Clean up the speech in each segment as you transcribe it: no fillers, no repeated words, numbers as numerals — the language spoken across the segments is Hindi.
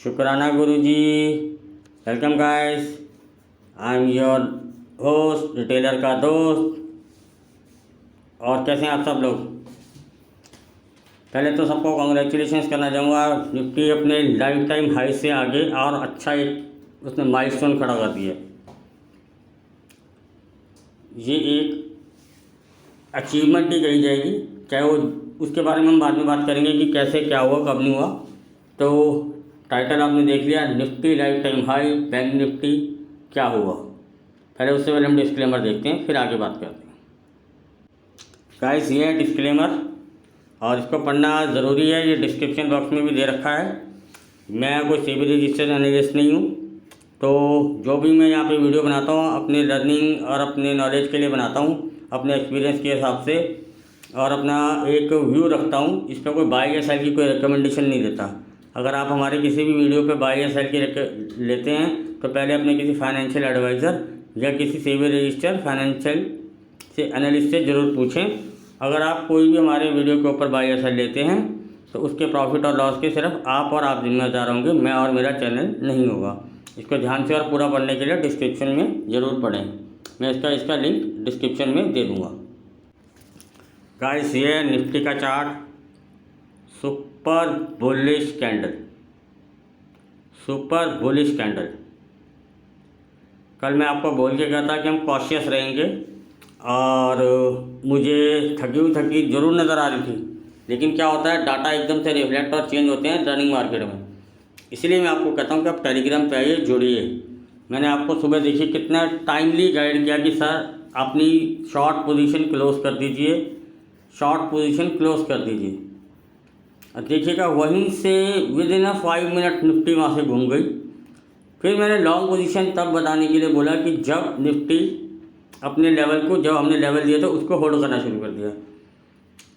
शुक्राना गुरुजी। Welcome guys, I am your host, retailer का दोस्त। और कैसे हैं आप सब लोग? पहले तो सबको कॉन्ग्रेचुलेशंस करना चाहूँगा। निफ्टी अपने लाइफ टाइम हाई से आगे और अच्छा एक उसने माइलस्टोन खड़ा कर दिया। ये एक अचीवमेंट ही कही जाएगी, चाहे वो उसके बारे में हम बाद में बात करेंगे कि कैसे क्या हुआ कब नहीं हुआ। तो टाइटल आपने देख लिया, Nifty life time high, bank Nifty क्या हुआ। पहले उससे पहले हम डिस्क्लेमर देखते हैं, फिर आगे बात करते हैं। गाइस, ये है डिस्क्लेमर और इसको पढ़ना ज़रूरी है। ये डिस्क्रिप्शन बॉक्स में भी दे रखा है। मैं कोई सेबी रजिस्टर्ड एनालिस्ट नहीं हूँ, तो जो भी मैं यहाँ पे वीडियो बनाता हूँ अपने लर्निंग और अपने नॉलेज के लिए बनाता हूँ, अपने एक्सपीरियंस के हिसाब से, और अपना एक व्यू रखता हूँ। इस पर कोई बाई या सेल की कोई रिकमेंडेशन नहीं देता। अगर आप हमारे किसी भी वीडियो पे बाई या सेल की लेते हैं तो पहले अपने किसी फाइनेंशियल एडवाइज़र या किसी सेबी रजिस्टर्ड फाइनेंशियल से एनालिस्ट से ज़रूर पूछें। अगर आप कोई भी हमारे वीडियो के ऊपर बाई या सेल लेते हैं तो उसके प्रॉफिट और लॉस के सिर्फ आप और आप जिम्मेदार होंगे, मैं और मेरा चैनल नहीं होगा। इसको ध्यान से और पूरा पढ़ने के लिए डिस्क्रिप्शन में ज़रूर पढ़ें। मैं इसका लिंक डिस्क्रिप्शन में दे दूँगा। गाइस, ये है निफ्टी का chart, super bullish candle, super bullish candle. कल मैं आपको बोल के गया था कि हम कॉशियस रहेंगे और मुझे थकी ज़रूर नज़र आ रही थी, लेकिन क्या होता है, डाटा एकदम से रिफ्लेक्ट और चेंज होते हैं रनिंग मार्केट में। इसलिए मैं आपको कहता हूँ कि आप टेलीग्राम पे आइए, जुड़िए। मैंने आपको सुबह देखिए कितना टाइमली गाइड किया कि सर अपनी शॉर्ट पोजीशन क्लोज कर दीजिए, शॉर्ट पोजीशन क्लोज कर दीजिए। और देखिएगा वहीं से विद इन 5 मिनट निफ्टी वहाँ से घूम गई। फिर मैंने लॉन्ग पोजीशन तब बताने के लिए बोला कि जब निफ्टी अपने लेवल को, जब हमने लेवल दिया था उसको होल्ड करना शुरू कर दिया।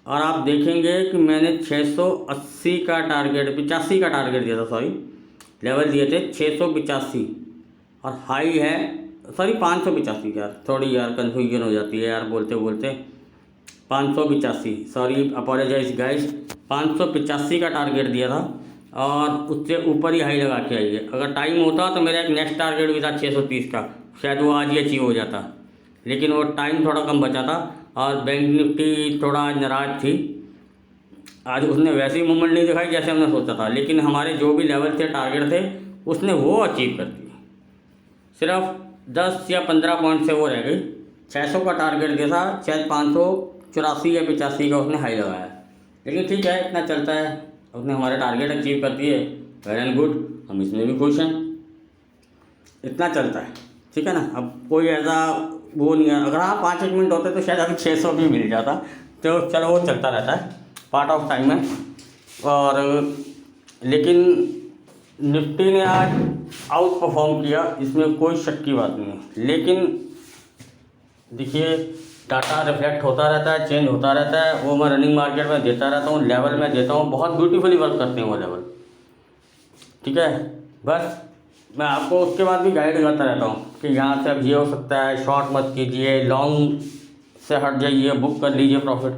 और आप देखेंगे कि मैंने 680 का टारगेट, 85 का टारगेट दिया था, सॉरी लेवल दिए थे 685 और हाई है, सॉरी 585 यार, थोड़ी यार कन्फ्यूजन हो जाती है यार बोलते बोलते। 585, सॉरी अपोलोजाइज गाइस, 585 का टारगेट दिया था और उससे ऊपर ही हाई लगा के आई है। अगर टाइम होता तो मेरा एक नेक्स्ट टारगेट भी था 630 का, शायद वो आज ही अचीव हो जाता, लेकिन वो टाइम थोड़ा कम बचा था। और बैंक निफ्टी थोड़ा आज नाराज़ थी, आज उसने वैसी मूवमेंट नहीं दिखाई जैसे हमने सोचा था, लेकिन हमारे जो भी लेवल थे, टारगेट थे, उसने वो अचीव कर दिए। सिर्फ 10 या 15 पॉइंट से वो रह गई। 600 का टारगेट दिया था, शायद 584 या 85 का उसने हाई लगाया। लेकिन ठीक है, इतना चलता है, उसने हमारे टारगेट अचीव कर दिए, वेल एंड गुड, हम इसमें भी खुश हैं। इतना चलता है, ठीक है ना। अब कोई ऐसा वो नहीं है, अगर हाँ 5-1 मिनट होते तो शायद अभी 600 भी मिल जाता। तो चलो, वो चलता रहता है, पार्ट ऑफ टाइम है। और लेकिन निफ्टी ने आज आउट परफॉर्म किया, इसमें कोई शक की बात नहीं है। लेकिन देखिए, डाटा रिफ्लेक्ट होता रहता है, चेंज होता रहता है, वो मैं रनिंग मार्केट में देता रहता हूँ, लेवल में देता हूँ, बहुत ब्यूटीफुली वर्क करते हैं वो लेवल, ठीक है। बस मैं आपको उसके बाद भी गाइड करता रहता हूँ कि यहाँ से अब ये हो सकता है, शॉर्ट मत कीजिए, लॉन्ग से हट जाइए, बुक कर लीजिए प्रॉफिट।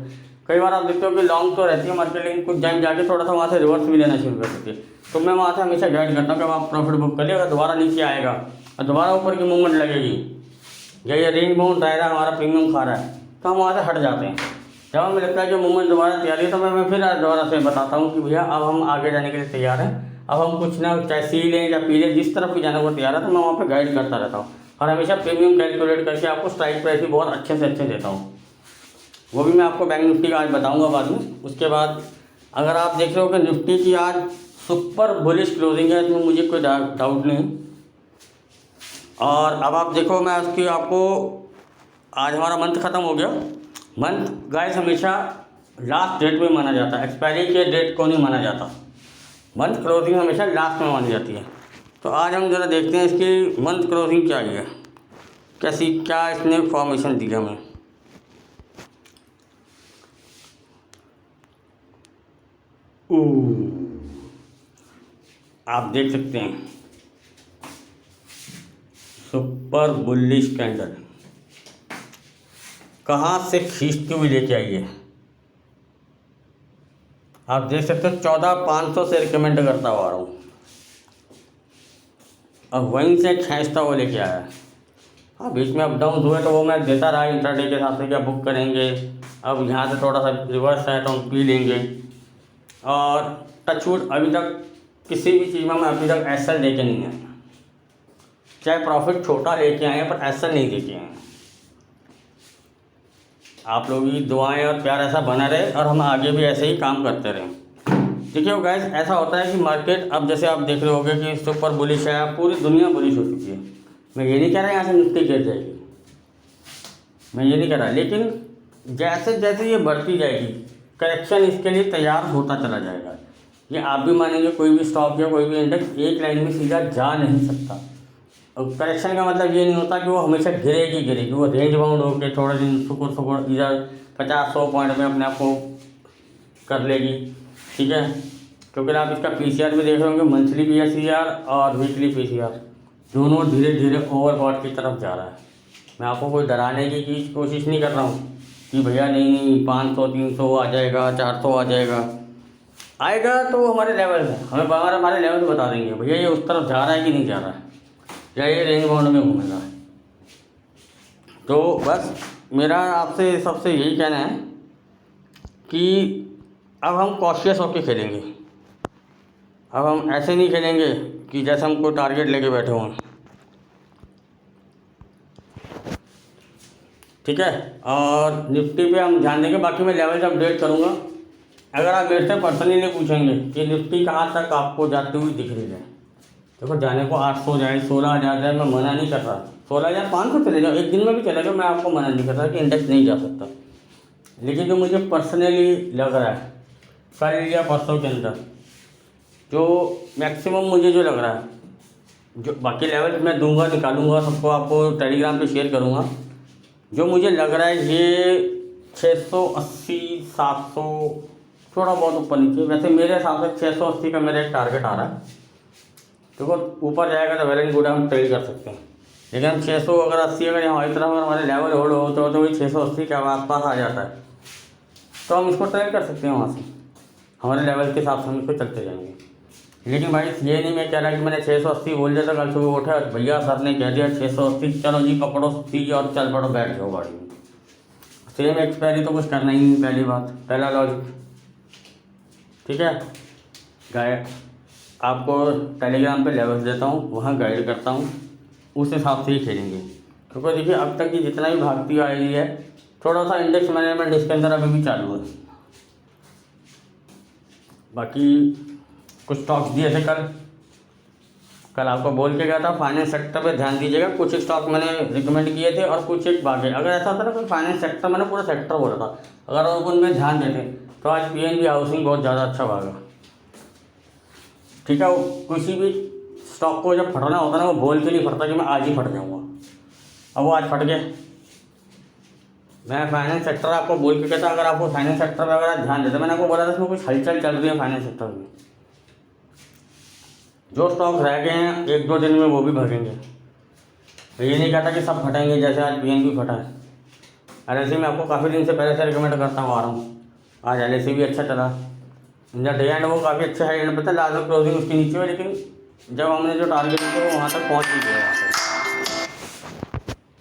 कई बार आप देखते हो कि लॉन्ग तो रहती है मार्केट, लेकिन कुछ टाइम जाके थोड़ा सा वहाँ से रिवर्स भी लेना शुरू कर देती है। तो मैं वहाँ से हमेशा गाइड करता हूँ कि आप प्रॉफिट बुक कर लिया, अगर दोबारा नीचे आएगा और दोबारा ऊपर की मूवमेंट लगेगी, या ये रेंज बाउंड दायरा हमारा प्रीमियम खा रहा है, तो हम वहाँ से हट जाते हैं। जब हमें लगता है कि मूवमेंट दोबारा तैयारी है, तो मैं फिर दोबारा से बताता हूँ कि भैया अब हम आगे जाने के लिए तैयार हैं, अब हम कुछ ना, चाहे सी लें या पी लें, जिस तरफ भी जाने को तैयार है, तो मैं वहाँ पे गाइड करता रहता हूँ। और हमेशा प्रीमियम कैलकुलेट करके आपको स्ट्राइक प्राइस भी बहुत अच्छे से अच्छे देता हूँ। वो भी मैं आपको बैंक निफ्टी का आज बताऊँगा बाद में। उसके बाद अगर आप देख रहे हो कि निफ्टी की आज सुपर बुलिश क्लोजिंग है, इसमें मुझे कोई डाउट नहीं। और अब आप देखो, मैं उसकी आपको, आज हमारा मंथ ख़त्म हो गया। मंथ गाइस हमेशा लास्ट डेट में माना जाता है, एक्सपायरी के डेट को नहीं माना जाता। मंथ क्लोजिंग हमेशा लास्ट में मानी जाती है। तो आज हम ज़रा देखते हैं इसकी मंथ क्लोजिंग क्या है, कैसी, क्या इसने फॉर्मेशन दी हमें। आप देख सकते हैं सुपर बुलिश कैंडल कहाँ से खींचती हुई लेके आई है। आप देख सकते हो 14,500 से रिकमेंड करता हुआ आ रहा हूँ। और वहीं से खींचता वो लेके आया। हाँ, बीच में अप डाउन हुए तो वो मैं देता रहा इंट्राडे के हिसाब से, क्या बुक करेंगे, अब यहाँ से थोड़ा सा रिवर्स है तो हम पी लेंगे। और टचवुड अभी तक किसी भी चीज़ में मैं अभी तक एसएल लेके नहीं आया, चाहे प्रॉफिट छोटा लेके आए पर एसएल नहीं लेके आए। आप लोगों की दुआएं और प्यार ऐसा बना रहे और हम आगे भी ऐसे ही काम करते रहें। देखिए गाइस, ऐसा होता है कि मार्केट अब जैसे आप देख रहे होगे कि सुपर बुलिश है, पूरी दुनिया बुलिश हो चुकी है। मैं ये नहीं कह रहा यहाँ से निफ्टी गिर जाएगी, मैं ये नहीं कह रहा, लेकिन जैसे जैसे ये बढ़ती जाएगी करेक्शन इसके लिए तैयार होता चला जाएगा। ये आप भी मानेंगे, कोई भी स्टॉक या कोई भी इंडेक्स एक लाइन में सीधा जा नहीं सकता। और करेक्शन का मतलब ये नहीं होता कि वो हमेशा गिरेगी, वो रेंज बाउंड होकर थोड़े दिन सुकुर इधर 50-100 पॉइंट में अपने आप को कर लेगी, ठीक है। क्योंकि आप इसका पीसीआर भी देख रहे होंगे, मंथली पीसीआर और वीकली पीसीआर दोनों धीरे धीरे ओवरबॉट की तरफ जा रहा है। मैं आपको कोई डराने की कोशिश नहीं कर रहा हूँ कि भैया नहीं 500 300 आ जाएगा, 400 आ जाएगा। आएगा तो हमारे लेवल में हमारे लेवल बता देंगे भैया ये उस तरफ जा रहा है कि नहीं जा रहा है, या ये रेंज बाउंड में घूमेगा। तो बस मेरा आपसे सबसे यही कहना है कि अब हम कॉशियस होकर खेलेंगे। अब हम ऐसे नहीं खेलेंगे कि जैसे हम कोई टारगेट लेके बैठे हों, ठीक है। और निफ्टी पे हम ध्यान देंगे, बाकी मैं लेवल अपडेट करूँगा। अगर आप मेरे से पर्सनली पूछेंगे कि निफ्टी कहाँ तक आपको जाती हुई दिख रही है, देखो जाने को 800 जाए, 16,000 जाए, मैं मना नहीं कर रहा। 16,500 चले जाओ, एक दिन में भी चले जाओ, मैं आपको मना नहीं कर रहा कि इंडेक्स नहीं जा सकता। लेकिन जो मुझे पर्सनली लग रहा है कल या परसों के अंदर, जो मैक्सिमम मुझे जो लग रहा है, जो बाकी लेवल मैं दूंगा, निकालूंगा, सबको आपको टेलीग्राम पे शेयर करूंगा। जो मुझे लग रहा है ये 680 700 थोड़ा बहुत ऊपर नीचे, वैसे मेरे हिसाब से 680 का मेरा एक टारगेट आ रहा है। देखो ऊपर जाएगा तो वेल एंड गुड, हम ट्रेड कर सकते हैं। लेकिन हम 600 अगर 80 अगर हमारी तरफ अगर हमारे लेवल होल्ड होते हो तो वही 680 के आसपास आ जाता है, तो हम इसको ट्रेड कर सकते हैं। वहाँ से हमारे लेवल के हिसाब से हम इसको चलते जाएंगे। लेकिन भाई ये नहीं मैं कह रहा कि मैंने 680 बोल दिया था, कल सुबह उठा भैया सर ने कह दिया 680, चलो जी पकड़ो 80 और चल पड़ो, बैठ जाओ गाड़ी में। सेम एक्सपायरी तो कुछ करना ही नहीं, पहली बात, पहला लॉजिक, ठीक है। गाइड आपको टेलीग्राम पे लेवल देता हूँ, वहाँ गाइड करता हूँ, उस हिसाब से ही खेलेंगे। क्योंकि देखिए अब तक की जितना भी भागती आई है, थोड़ा सा इंडेक्स मैनेजमेंट इसके अंदर अभी भी चालू है। बाकी कुछ स्टॉक्स दिए थे कल आपको बोल के गया था फाइनेंस सेक्टर पे ध्यान दीजिएगा। कुछ स्टॉक मैंने रिकमेंड किए थे और कुछ एक भागे। अगर ऐसा होता ना कोई फाइनेंस सेक्टर, मैंने पूरा सेक्टर बोला था, अगर आप उनमें ध्यान देते तो आज पीएनबी हाउसिंग बहुत ज़्यादा अच्छा भागा, ठीक है। किसी भी स्टॉक को जब फटना होता है ना, वो बोल के नहीं फटता कि मैं आज ही फट जाऊँगा, अब वो आज फट गया। मैं फाइनेंस सेक्टर आपको बोल के कहता, अगर आपको फाइनेंस सेक्टर में अगर आप ध्यान देते, मैंने आपको बोला था इसमें कुछ हलचल चल रही है फाइनेंस सेक्टर में। जो स्टॉक रह गए हैं 1-2 दिन में वो भी भगेंगे। ये नहीं कहता कि सब फटेंगे जैसे आज पीएनबी फटा है। एलआईसी में आपको काफ़ी दिन से पहले से रिकमेंड करता हुआ आ रहा हूँ, आज एलआईसी भी अच्छा चला। इंडिया डे एंड वो काफ़ी अच्छा है, एंड पता है लास्ट क्लोजिंग उसके नीचे है, लेकिन जब हमने जो टारगेट किया वो वहाँ तक पहुँच ही गया,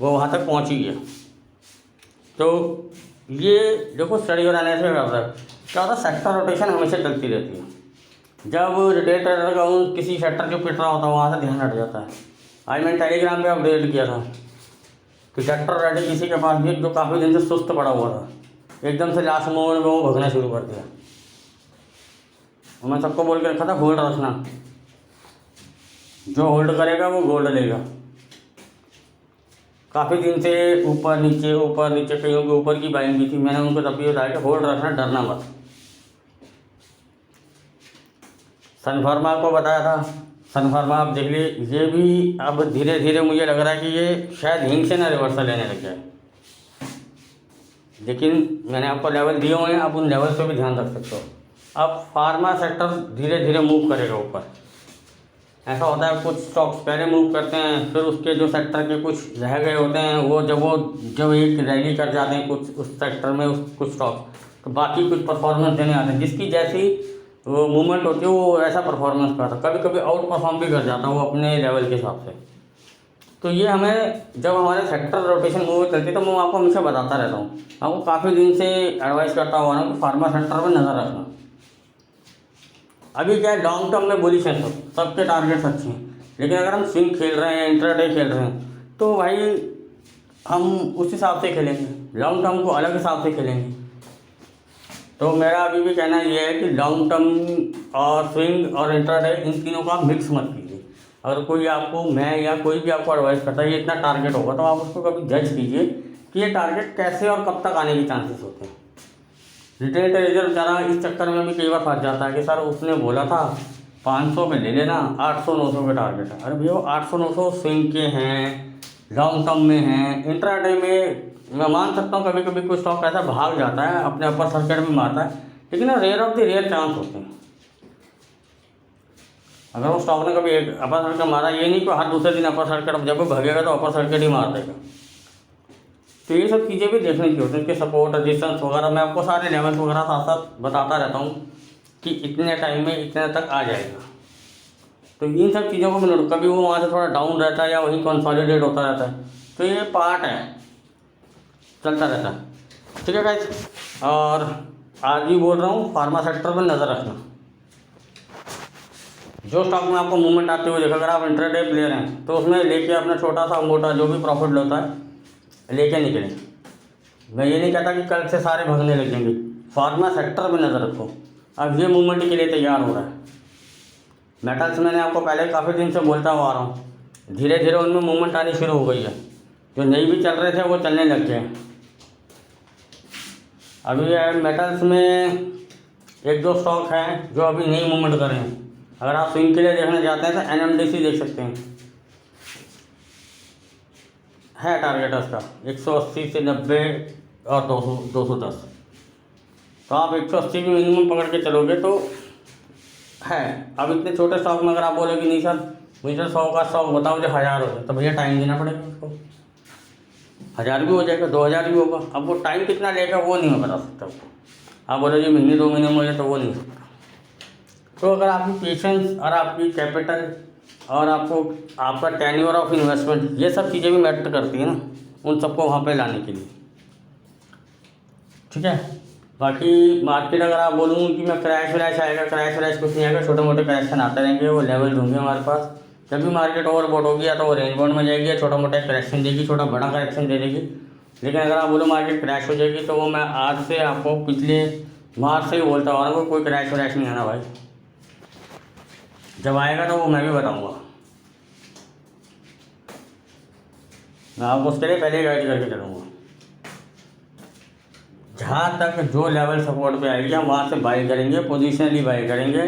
वो वहाँ तक पहुँच ही गया। तो ये देखो स्टडी और एनालिसिस करता है क्या होता है, सेक्टर रोटेशन हमेशा चलती रहती है। जब रिटेल ट्रेडर का किसी सेक्टर जो पिट रहा होता है वहाँ से ध्यान हट जाता है। आज मैंने टेलीग्राम पे अपडेट किया था कि सेक्टर रेडी किसी के पास भी जो काफ़ी दिन से सुस्त पड़ा हुआ था, एकदम से लास्ट मोमेंट में वो भगना शुरू कर दिया। और मैं सबको बोल के रखा था होल्ड रखना, जो होल्ड करेगा वो गोल्ड लेगा। काफ़ी दिन से ऊपर नीचे कईयों के ऊपर की बाइंग भी थी, मैंने उनको तब भी बताया कि होल्ड रखना, डरना मत। सन फार्मा को बताया था, सन फार्मा आप देख लीजिए, ये भी अब धीरे धीरे मुझे लग रहा है कि ये शायद हिंग से ना रिवर्सल लेने लग जाए। लेकिन मैंने आपको लेवल दिए हुए हैं, आप उन लेवल पे भी ध्यान रख सकते हो। अब फार्मा सेक्टर धीरे धीरे मूव करेगा ऊपर। ऐसा होता है कुछ स्टॉक्स पहले मूव करते हैं, फिर उसके जो सेक्टर के कुछ रह गए होते हैं वो जब एक रैली कर जाते हैं कुछ उस सेक्टर में कुछ स्टॉक्स, तो बाकी कुछ परफॉर्मेंस देने आते हैं। जिसकी जैसी वो मूवमेंट होती है वो ऐसा परफॉर्मेंस करता है, कभी कभी आउट परफॉर्म भी कर जाता है वो अपने लेवल के हिसाब से। तो ये हमें जब हमारे सेक्टर रोटेशन मूव चलती है तो मैं आपको हमेशा बताता रहता हूँ, आपको काफ़ी दिन से एडवाइस करता हुआ ना कि फार्मा सेक्टर पर नज़र रखना। अभी क्या है, लॉन्ग टर्म में बुलिश है सबके टारगेट्स अच्छे हैं, लेकिन अगर हम स्विंग खेल रहे हैं, इंट्राडे खेल रहे हैं, तो भाई हम उस हिसाब से खेलेंगे, लॉन्ग टर्म को अलग हिसाब से खेलेंगे। तो मेरा अभी भी कहना ये है कि लॉन्ग टर्म और स्विंग और इंट्राडे इन तीनों का मिक्स मत कीजिए। अगर कोई आपको, मैं या कोई भी आपको एडवाइस करता है ये इतना टारगेट होगा, तो आप उसको कभी जज कीजिए कि ये टारगेट कैसे और कब तक आने के चांसेस होते हैं। रिटेल ट्रेडर बेचारा इस चक्कर में भी कई बार फंस जाता है कि सर उसने बोला था 500 पे ले लेना, 800-900 के टारगेट है। अरे भैया वो 800-900 स्विंग के हैं, लॉन्ग टर्म में हैं। इंट्राडे में मैं मान सकता हूँ कभी कभी कुछ स्टॉक ऐसा भाग जाता है, अपने अपर सर्किट भी मारता है, लेकिन rare of the rare chance होते हैं। अगर वो स्टॉक ने कभी एक अपर सर्किट मारा, ये नहीं कि हर दूसरे दिन अपर सर्किट, जब वो भागेगा तो अपर सर्किट ही मार देगा। तो ये सब चीज़ें भी देखने की होती हैं, इनके सपोर्ट रेजिस्टेंस वगैरह मैं आपको सारे लेवल्स वगैरह साथ साथ बताता रहता हूँ कि इतने टाइम में इतने तक आ जाएगा। तो इन सब चीज़ों को मैं कभी वो वहाँ से थोड़ा डाउन रहता है या वहीं कंसोलिडेट होता रहता है, तो ये पार्ट है, चलता रहता है। ठीक है गाइस, और आज भी बोल रहा हूँ फार्मा सेक्टर पर नज़र रखना। जो स्टॉक में आपको मूवमेंट आते हुए देखा, अगर आप इंट्राडे प्लेयर हैं तो उसमें लेके अपना छोटा सा मोटा जो भी प्रॉफिट होता है लेके निकलें। मैं ये नहीं कहता कि कल से सारे भागने लगेंगे, फार्मा सेक्टर में नज़र रखो। अब ये मूवमेंट के लिए तैयार हो रहा है। मेटल्स मैंने आपको पहले काफ़ी दिन से बोलता हुआ आ रहा हूँ, धीरे धीरे उनमें मूवमेंट आनी शुरू हो गई है। जो नहीं भी चल रहे थे वो चलने लग गए हैं। अभी मेटल्स में एक दो स्टॉक हैं जो अभी नहीं मूवमेंट कर रहे हैं। अगर आप स्विंग के लिए देखना चाहते हैं तो NMDC देख सकते हैं, है टारगेट उसका 180 से 90 और 210। तो आप 180 भी मिनिमम पकड़ के चलोगे तो है। अब इतने छोटे स्टॉक में अगर आप बोलोगे नहीं सर मुझे 100 का स्टॉक बताओ जो 1000 हो जाए, तो भैया टाइम देना पड़ेगा उसको। 1000 भी हो जाएगा, 2000 भी होगा। अब वो टाइम कितना लेगा वो नहीं मैं बता सकता आपको। आप बोलो जी महीने 2 महीने में हो जाए, तो वो नहीं हो सकता। तो अगर आपकी पेशेंस और आपकी कैपिटल और आपका टेन्योर ऑफ इन्वेस्टमेंट, ये सब चीज़ें भी मैटर करती है ना, उन सबको वहाँ पे लाने के लिए। ठीक है, बाकी मार्केट अगर आप बोलूँ कि मैं क्रैश व्रैश आएगा, क्रैश व्रैश कुछ नहीं आएगा, छोटे मोटे करेक्शन आते रहेंगे, वो लेवल होंगे हमारे पास। जब भी मार्केट ओवरबॉट होगी या तो वो रेंज बाउंड में जाएगी या छोटा मोटा करेक्शन देगी, छोटा बड़ा करेक्शन दे देगी। लेकिन अगर आप बोलो मार्केट क्रैश हो जाएगी, तो वो मैं आज से आपको पिछले मार्च से ही बोलता हुआ ना, कोई क्रैश व्रैश नहीं आना भाई। जब आएगा तो वो मैं भी बताऊँगा, मैं आपको उसके लिए पहले ही गाइड करके चलूँगा। जहाँ तक जो लेवल सपोर्ट पे आएगी हम वहाँ से बाई करेंगे, पोजीशनली बाई करेंगे।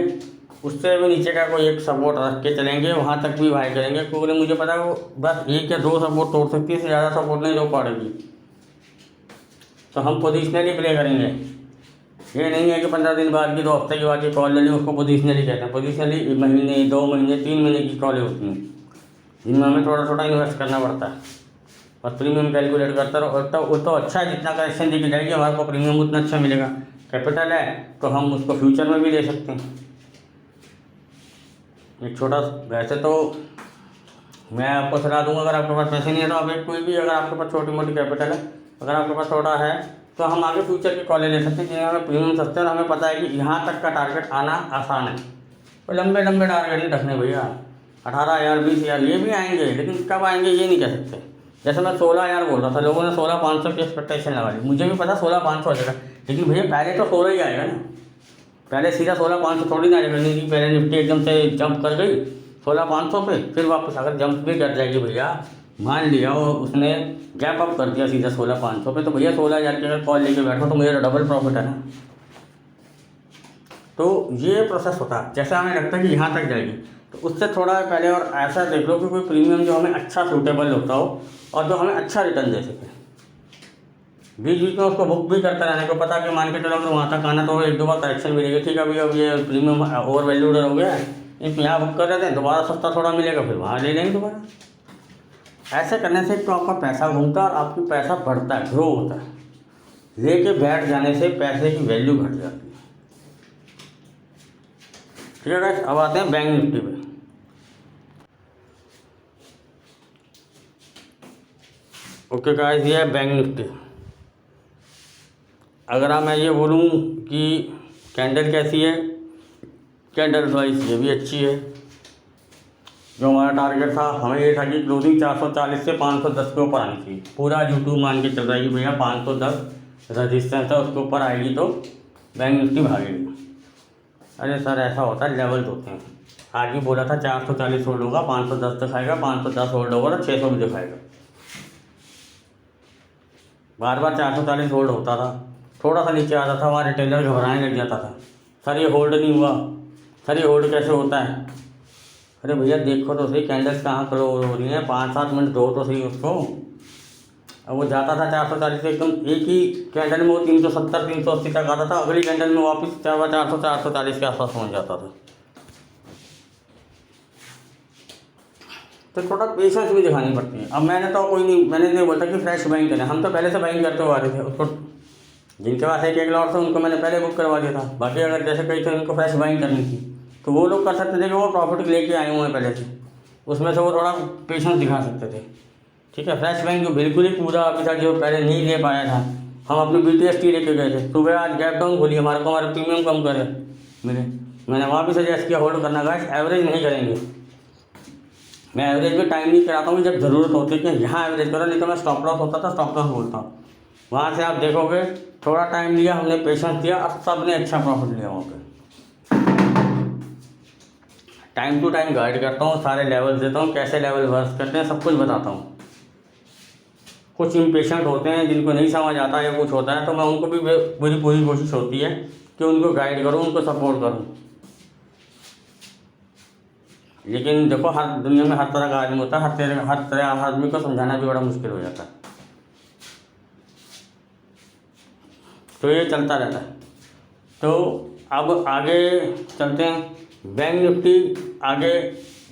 उससे भी नीचे का कोई एक सपोर्ट रख के चलेंगे, वहाँ तक भी बाई करेंगे, क्योंकि मुझे पता है वो बस 1 या 2 सपोर्ट तोड़ सकती है, इससे ज़्यादा सपोर्ट नहीं तोड़ पाएगी। तो हम पोजीशनली प्ले करेंगे। ये नहीं है कि 15 दिन बाद की 2 हफ्ते के बाद की कॉल ले ली, उसको पोजीशनली कहते हैं। पोजीशनली महीने 2 महीने 3 महीने की कॉलें होती हैं, जिनमें हमें थोड़ा थोड़ा इन्वेस्ट करना पड़ता है और प्रीमियम कैलकुलेट करता रहो। और वो तो अच्छा है, जितना करेक्शन देखी जाएगी हमारे को प्रीमियम उतना अच्छा मिलेगा। कैपिटल है तो हम उसको फ्यूचर में भी ले सकते हैं। एक छोटा, वैसे तो मैं आपको सलाह दूंगा, अगर आपके पास पैसे नहीं है तो आप कोई भी, अगर आपके पास छोटी मोटी कैपिटल है, अगर आपके पास थोड़ा है, तो हम आगे फ्यूचर की कॉलेज ले सकते हैं जिन्हें हमें प्रीमियम सस्ते और हमें पता है कि यहाँ तक का टारगेट आना आसान है। तो लंबे लंबे टारगेट नहीं रखने भैया, 18,000 20,000 ये भी आएंगे, लेकिन कब आएंगे ये नहीं कह सकते। जैसे मैं 16,000 बोल रहा था, लोगों ने 16,500 की एक्सपेक्टेशन लगा ली, मुझे भी पता 16,500 आ जाएगा, लेकिन भैया पहले तो 16 ही आएगा ना, पहले सीधा 16,500 थोड़ी ना आएगा। नहीं, पहले निफ्टी एकदम से जंप कर गई 16,500 पे, फिर वापस अगर जंप भी कर जाएगी भैया, मान लिया और उसने गैप अप कर दिया सीधा 16,500 पे, तो भैया 16,000 की अगर कॉल लेके बैठो तो मेरा डबल प्रॉफिट है ना। तो ये प्रोसेस होता है, जैसा हमें लगता है कि यहाँ तक जाएगी, तो उससे थोड़ा पहले और ऐसा देख लो कि कोई प्रीमियम जो हमें अच्छा सूटेबल होता हो और जो हमें अच्छा रिटर्न दे सके। बीच बीच में उसको बुक भी करते रहने को, पता कि मान के चलो अगर वहाँ तक आना तो 1-2 बार करेक्शन मिलेगी, ठीक है भैया अब ये प्रीमियम ओवर वैल्यूड हो गया है, यहाँ बुक कर देते हैं, दोबारा सस्ता थोड़ा मिलेगा, फिर वहाँ ले लेंगे दोबारा। ऐसे करने से तो आपका पैसा घूमता है और आपकी पैसा बढ़ता है, ग्रो होता है। लेके बैठ जाने से पैसे की वैल्यू घट जाती है। ठीक है गाइस, अब आते हैं बैंक निफ्टी पे। ओके गाइस, ये है बैंक निफ्टी। अगर मैं ये बोलूँ कि कैंडल कैसी है, कैंडल वाइज ये भी अच्छी है। जो हमारा टारगेट था, हमें ये था कि क्लोजिंग 440 से 510 के ऊपर आनी चाहिए। पूरा यूट्यूब मान के चल रहा है कि भैया 510 रजिस्टेंस है, उसके ऊपर आएगी तो बैंक निफ्टी भागेगी। अरे सर, ऐसा होता है, लेवल्स होते हैं। आज भी बोला था 440 होल्ड होगा, 510 दिखाएगा, 510 होल्ड होगा तो 600 भी दिखाएगा। बार बार 440 होल्ड होता था, थोड़ा सा नीचे आता था, वहाँ रिटेलर घबराने लग जाता था, सर ये होल्ड नहीं हुआ, सर ये होल्ड कैसे होता है। अरे भैया देखो तो सही, कैंडल्स कहाँ क्लोज हो रही हैं, 5-7 मिनट दो तो सही उसको। अब वो जाता था 440 से, एकदम एक ही कैंडल में वो 370-380 तक आता था, अगली कैंडल में वापस 440 के आसपास पहुँच जाता था। तो थोड़ा पेशेंस भी दिखानी पड़ती है। अब मैंने तो मैंने नहीं बोलता कि फ्रेश बाइंग करें, हम तो पहले से बाइंग करते हुए आ रहे थे उसको। जिनके पास एक लॉट था उनको मैंने पहले बुक करवा दिया था। बाकी अगर जैसे कई थे उनको फ्रेश बाइंग करनी थी तो वो लोग कर सकते थे कि वो प्रॉफिट लेके आए हुए हैं पहले से, उसमें से वो थोड़ा पेशेंस दिखा सकते थे। ठीक है, फ्रेश बाइंग जो बिल्कुल ही पूरा अभी तक जो पहले नहीं ले पाया था, हम अपनी BTST लेके गए थे, सुबह आज गैप डाउन खोली, हमारे प्रीमियम कम करे मिले, मैंने वहाँ भी सजेस्ट किया होल्ड करना गाइस, एवरेज नहीं करेंगे। मैं एवरेज में टाइम नहीं कराता हूँ, जब ज़रूरत होती है कि यहाँ एवरेज करो, नहीं तो मैं स्टॉप लॉस होता था, स्टॉप लॉस बोलता हूँ। वहाँ से आप देखोगे थोड़ा टाइम लिया हमने, पेशेंस दिया, अब सब ने अच्छा प्रॉफिट लिया वहाँ पे। टाइम टू टाइम गाइड करता हूँ, सारे लेवल देता हूँ, कैसे लेवल वर्क करते हैं सब कुछ बताता हूँ। कुछ इम्पेशेंट होते हैं जिनको नहीं समझ आता या कुछ होता है, तो मैं उनको भी मेरी पूरी कोशिश होती है कि उनको गाइड करूँ, उनको सपोर्ट करूँ। लेकिन देखो, हर दुनिया में हर तरह का आदमी होता है, हर तरह आदमी को समझाना भी बड़ा मुश्किल हो जाता है, तो ये चलता रहता है। तो अब आगे चलते हैं। बैंक निफ्टी आगे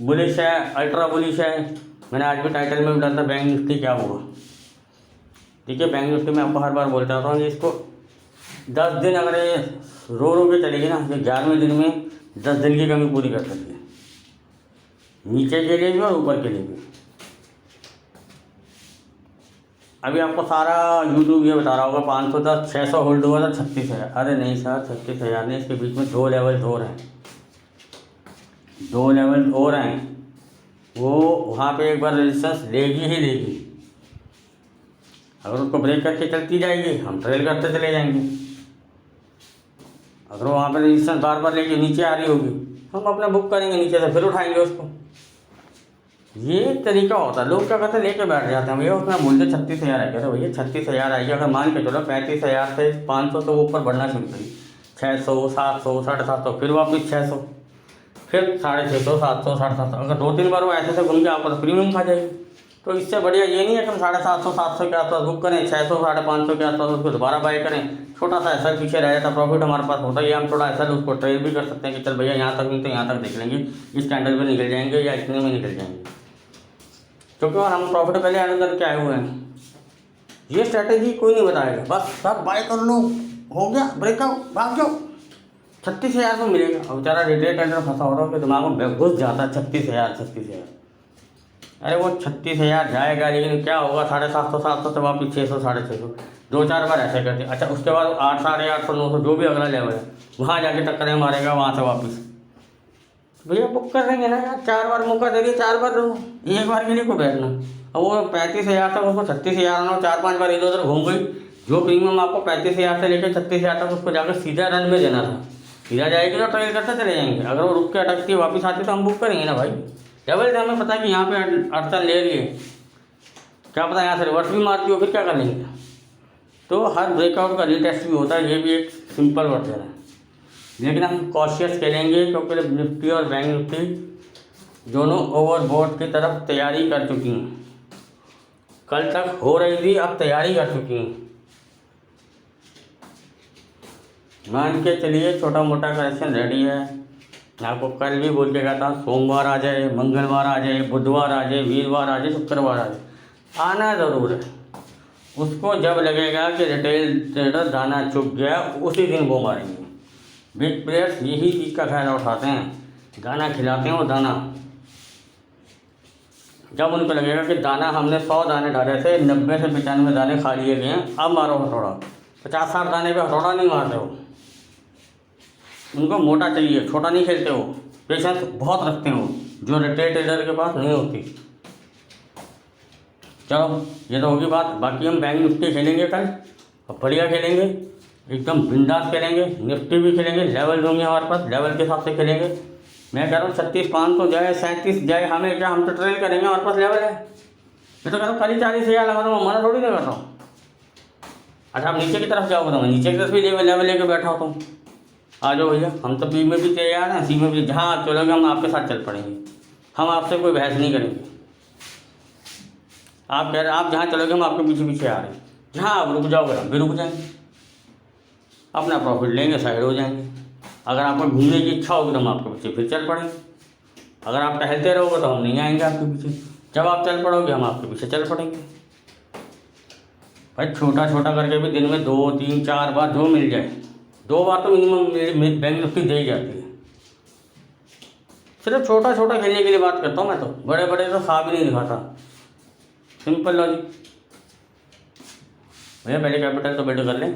बुलिश है, अल्ट्रा बुलिश है। मैंने आज भी टाइटल में भी डाला था बैंक निफ्टी क्या हुआ। ठीक है, बैंक निफ्टी में आपको हर बार बोलता रहता हूँ कि इसको 10 दिन अगर ये रो के चलेगी ना, ये 11वें दिन में 10 दिन की कमी पूरी कर सकती है, नीचे के लिए भी और ऊपर के लिए भी। अभी आपको सारा यूट्यूब ये बता रहा होगा 510 600 होल्ड हुआ था 36,000। अरे नहीं सर, 36,000 नहीं, इसके बीच में 2 लेवल और हैं, 2 लेवल और हैं। वो वहाँ पे एक बार रेजिस्टेंस लेगी ही लेगी, अगर उसको ब्रेक करके चलती जाएगी हम ट्रेल करते चले जाएंगे। अगर वहाँ पर रेजिस्टेंस बार बार लेके नीचे आ रही होगी, हम अपना बुक करेंगे नीचे से, फिर उठाएंगे उसको। ये तरीका होता है। लोग क्या करते हैं, लेके बैठ जाते हैं, भैया उसमें बोलते 36,000 आएगा, तो भैया 36,000 आएगी। अगर मान के चलो 35,000 से 500 तो ऊपर बढ़ना शुरू करी, 600 700 750, फिर वापस 600, फिर 650 700 750। अगर 2-3 बार वो ऐसे से घूम के आपको तो प्रीमियम खा जाएगी। तो इससे बढ़िया ये नहीं है कि हम 750 700 के आसपास बुक करें, 600 550 के आसपास उसको दोबारा बाय करें, छोटा सा ऐसा पीछे रह जाता, प्रॉफिट हमारे पास होता है। हम थोड़ा ऐसा उसको ट्रेड भी कर सकते हैं कि चल भैया यहाँ तक नहीं तो यहाँ तक देख लेंगे, इस कैंडल में निकल जाएंगे या इतने में निकल जाएंगे, क्योंकि और हम प्रॉफिट पहले आने करके आए हुए हैं। ये स्ट्रैटेजी कोई नहीं बताएगा, बस सर बाय कर लो, हो गया ब्रेकआउट, भाग जाओ, 36,000 को मिलेगा। अब बेचारा रिटेल ट्रेडर फंसा हो रहा है, उसके दिमाग में घुस जाता है 36,000। अरे वो 36,000 जाएगा, लेकिन क्या होगा, 750 700 से वापस 600 650, 2-4 बार ऐसे करते। अच्छा, उसके बाद 8 850 900 जो भी अगला लेवल है वहाँ जाके टक्करें मारेगा, वहाँ से वापस। भैया बुक कर देंगे ना यार, 4 बार मौका दे दिए, 4 बार रहो, एक बार के लिए को बैठना। अब वो 35,000 तक उसको 36,000 आना, 4-5 बार इधर उधर घूम गई। जो प्रीमियम आपको 35,000 से लेकर 36,000 तक उसको जाकर सीधा रन में देना था, सीधा जाएगी तो ट्रेल करते चले जाएंगे। अगर वो रुक के अटकती वापस आती तो हम बुक करेंगे ना भाई। डबल हमें पता है कि यहाँ पे अड़चन ले रही है, क्या पता यहाँ से रिवर्स भी मारती हो, फिर क्या कर लेंगे। तो हर ब्रेकआउट का रीटेस्ट भी होता है, ये भी एक सिंपल वर्जन है। लेकिन हम कॉशियस खेलेंगे क्योंकि निफ्टी और बैंक निफ्टी दोनों ओवरबोट की तरफ तैयारी कर चुकी हैं। कल तक हो रही थी, अब तैयारी कर चुकी हैं। मान के चलिए छोटा मोटा करेक्शन रेडी है। मैं आपको कल भी बोल के गया था, सोमवार आ जाए, मंगलवार आ जाए, बुधवार आ जाए, वीरवार आ जाए, शुक्रवार आ जाए, आना ज़रूर है। उसको जब लगेगा कि रिटेल ट्रेडर दाना चुक गया, उसी दिन वो मारेंगे। बिग प्लेयर्स यही चीज़ का फ़ायदा उठाते हैं दाना खिलाते हैं वो दाना। जब उनको लगेगा कि दाना हमने 100 दाने डाले थे, 90 से 95 दाने खा लिए गए हैं, अब मारो हथौड़ा। 50-60 दाने पे हथौड़ा नहीं मारते हो। उनको मोटा चाहिए, छोटा नहीं खेलते हो। पेशेंस बहुत रखते हो, जो रिटेल ट्रेडर के पास नहीं होती। चलो ये तो होगी बात। बाकी हम बैंक निफ्टी खेलेंगे कल, और बढ़िया खेलेंगे, एकदम बिंदास खेलेंगे। निफ्टी भी खेलेंगे, लेवल दूंगे हमारे पास, लेवल के हिसाब से खेलेंगे। मैं कह रहा हूँ 36,500 जाए, 37 जाए, हमें क्या, हम तो ट्रेल करेंगे, हमारे पास लेवल है। मैं तो कह रहा हूँ खाली 40,000 लगा दूँ, मना थोड़ी नहीं कर रहा हूँ। अच्छा आप नीचे की तरफ जाओगे तो मैं नीचे की तरफ भी लेवल लेके बैठा होता हूँ। आ जाओ भैया, हम तो पी में भी तैयार हैं, सी में भी। जहाँ आप चलोगे हम आपके साथ चल पड़ेंगे, हम आपसे कोई बहस नहीं करेंगे। आप कह रहे आप जहाँ चलोगे हम आपके पीछे पीछे आ रहे हैं। जहाँ आप रुक जाओगे हम भी रुक जाएंगे, अपना प्रॉफिट लेंगे, साइड हो जाएंगे। अगर आपको घूमने की इच्छा होगी तो हम आपके पीछे फिर चल पड़ेंगे। अगर आप टहलते रहोगे तो हम नहीं आएंगे आपके पीछे। जब आप चल पड़ोगे हम आपके पीछे चल पड़ेंगे। भाई छोटा छोटा करके भी दिन में 2, 3, 4 बार जो मिल जाए, 2 बार तो मिनिमम बैंक निफ्टी दे ही जाती है। सिर्फ छोटा छोटा खेलने के लिए बात करता हूँ मैं तो, बड़े बड़े तो खा भी नहीं दिखाता। Simple logic. भैया पहले कैपिटल तो बिल्ड कर लें,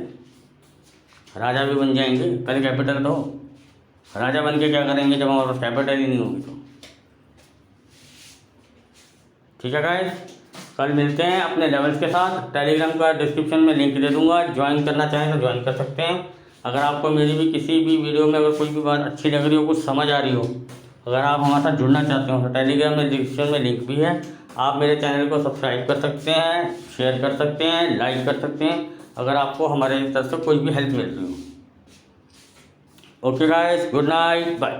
राजा भी बन जाएंगे। पहले कैपिटल तो, राजा बन के क्या करेंगे जब हमारे पास कैपिटल ही नहीं होगी तो। ठीक है गाइस, कल मिलते हैं अपने लेवल्स के साथ। टेलीग्राम का डिस्क्रिप्शन में लिंक दे दूंगा, ज्वाइन करना चाहें तो ज्वाइन कर सकते हैं। अगर आपको मेरी भी किसी भी वीडियो में अगर कोई भी बात अच्छी लग रही हो, कुछ समझ आ रही हो, अगर आप हमारे साथ जुड़ना चाहते हो तो टेलीग्राम में डिस्क्रिप्शन में लिंक भी है। आप मेरे चैनल को सब्सक्राइब कर सकते हैं, शेयर कर सकते हैं, लाइक कर सकते हैं, अगर आपको हमारे तरफ से कोई भी हेल्प मिल रही हो। Okay guys, good night, bye.